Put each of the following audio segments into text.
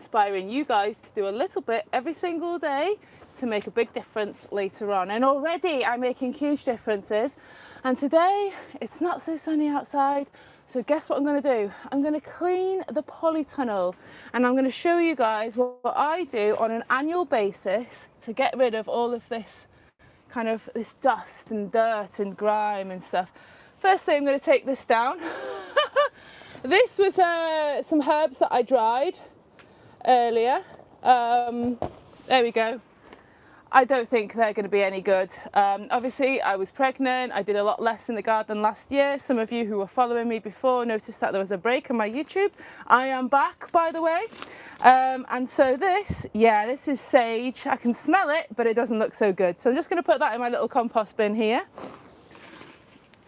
inspiring you guys to do a little bit every single day to make a big difference later on. And already I'm making huge differences. And today it's not so sunny outside. So guess what I'm going to do? I'm going to clean the polytunnel, and I'm going to show you guys what I do on an annual basis to get rid of all of this kind of this dust and dirt and grime and stuff. Firstly, I'm going to take this down. This was some herbs that I dried earlier. There we go. I don't think they're going to be any good. Obviously, I was pregnant. I did a lot less in the garden last year. Some of you who were following me before noticed that there was a break on my YouTube. I am back, by the way. And so this is sage. I can smell it, but it doesn't look so good. So I'm just going to put that in my little compost bin here.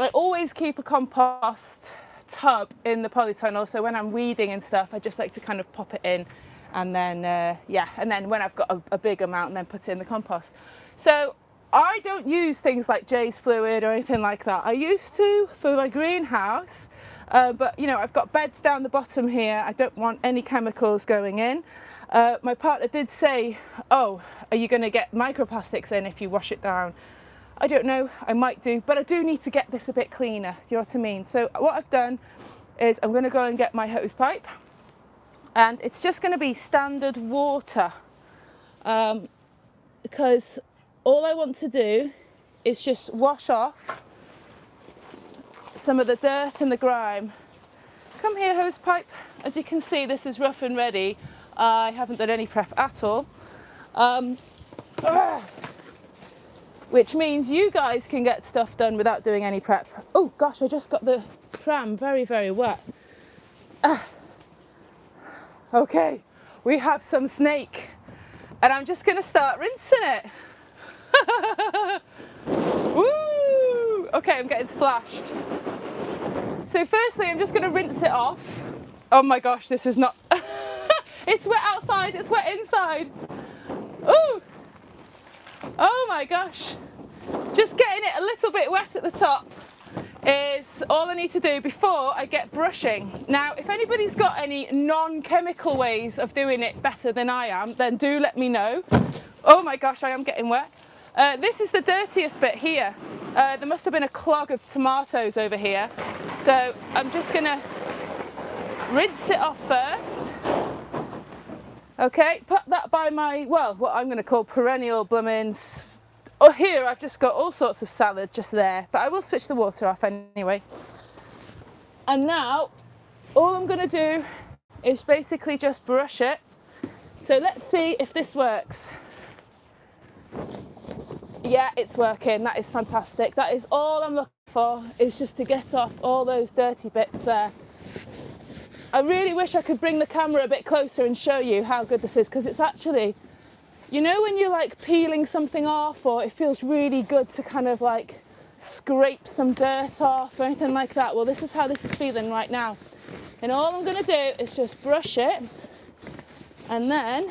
I always keep a compost tub in the polytunnel, so when I'm weeding and stuff, I just like to kind of pop it in. And then, and then when I've got a big amount, then put it in the compost. So I don't use things like Jay's fluid or anything like that. I used to for my greenhouse, but you know, I've got beds down the bottom here. I don't want any chemicals going in. My partner did say, oh, are you going to get microplastics in if you wash it down? I don't know, I might do, but I do need to get this a bit cleaner, you know what I mean? So what I've done is I'm going to go and get my hose pipe. And it's just going to be standard water, because all I want to do is just wash off some of the dirt and the grime. Come here, hose pipe. As you can see, this is rough and ready. I haven't done any prep at all, which means you guys can get stuff done without doing any prep. Oh gosh, I just got the pram very, very wet. Okay, we have some snake, and I'm just going to start rinsing it. Woo! Okay, I'm getting splashed. So firstly, I'm just going to rinse it off. Oh my gosh, this is not... It's wet outside, it's wet inside. Ooh! Oh my gosh. Just getting it a little bit wet at the top is all I need to do before I get brushing. Now, if anybody's got any non-chemical ways of doing it better than I am, then do let me know. Oh my gosh, I am getting wet. This is the dirtiest bit here. There must have been a clog of tomatoes over here. So I'm just gonna rinse it off first. Okay, put that by my, well, what I'm gonna call perennial bloomings. Oh, here I've just got all sorts of salad just there, but I will switch the water off anyway. And now all I'm going to do is basically just brush it. So let's see if this works. Yeah, it's working. That is fantastic. That is all I'm looking for, is just to get off all those dirty bits there. I really wish I could bring the camera a bit closer and show you how good this is, because it's actually, you know, when you're like peeling something off, or it feels really good to kind of like scrape some dirt off or anything like that? Well, this is how this is feeling right now. And all I'm going to do is just brush it, and then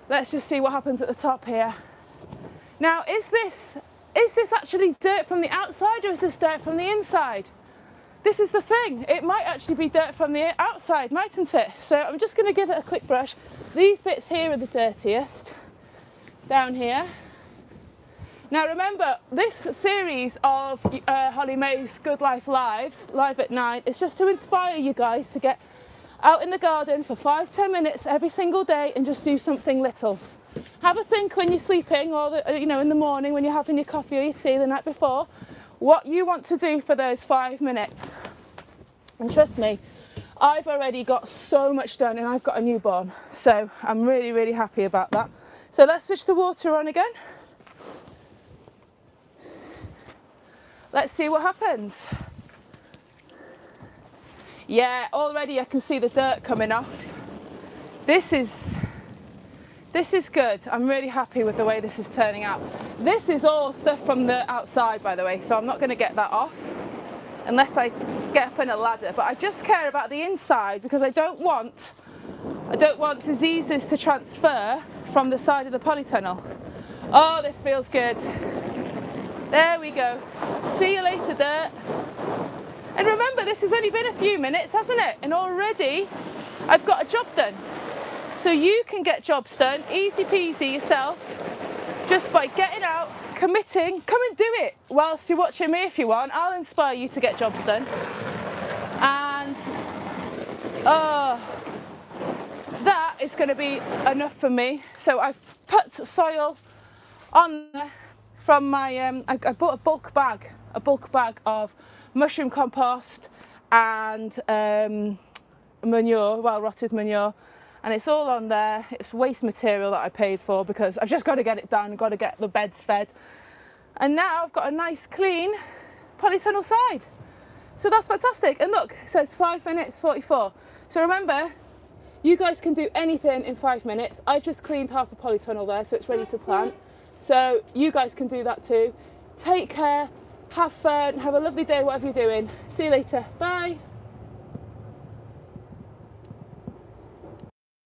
let's just see what happens at the top here. Now, is this actually dirt from the outside, or is this dirt from the inside? This is the thing. It might actually be dirt from the outside, mightn't it? So I'm just going to give it a quick brush. These bits here are the dirtiest, down here. Now remember, this series of Holly Mae's Good Life Lives, live at night, is just to inspire you guys to get out in the garden for 5-10 minutes every single day and just do something little. Have a think when you're sleeping, or you know, in the morning when you're having your coffee or your tea the night before, what you want to do for those 5 minutes. And trust me, I've already got so much done, and I've got a newborn, so I'm really, really happy about that. So let's switch the water on again. Let's see what happens. Yeah, already I can see the dirt coming off. This is good. I'm really happy with the way this is turning out. This is all stuff from the outside, by the way, so I'm not going to get that off unless I get up in a ladder. But I just care about the inside, because I don't want diseases to transfer from the side of the polytunnel. Oh, this feels good. There we go. See you later, dirt. And remember, this has only been a few minutes, hasn't it? And already I've got a job done. So you can get jobs done, easy peasy yourself, just by getting out, committing. Come and do it whilst you're watching me if you want. I'll inspire you to get jobs done. And that is going to be enough for me. So I've put soil on there from my, I bought a bulk bag of mushroom compost and manure, well rotted manure, and it's all on there. It's waste material that I paid for because I've just got to get it done, got to get the beds fed. And now I've got a nice clean polytunnel side. So that's fantastic. And look, it says 5 minutes 44. So remember, you guys can do anything in 5 minutes. I've just cleaned half the polytunnel there, so it's ready to plant. So you guys can do that too. Take care, have fun, have a lovely day, whatever you're doing. See you later. Bye.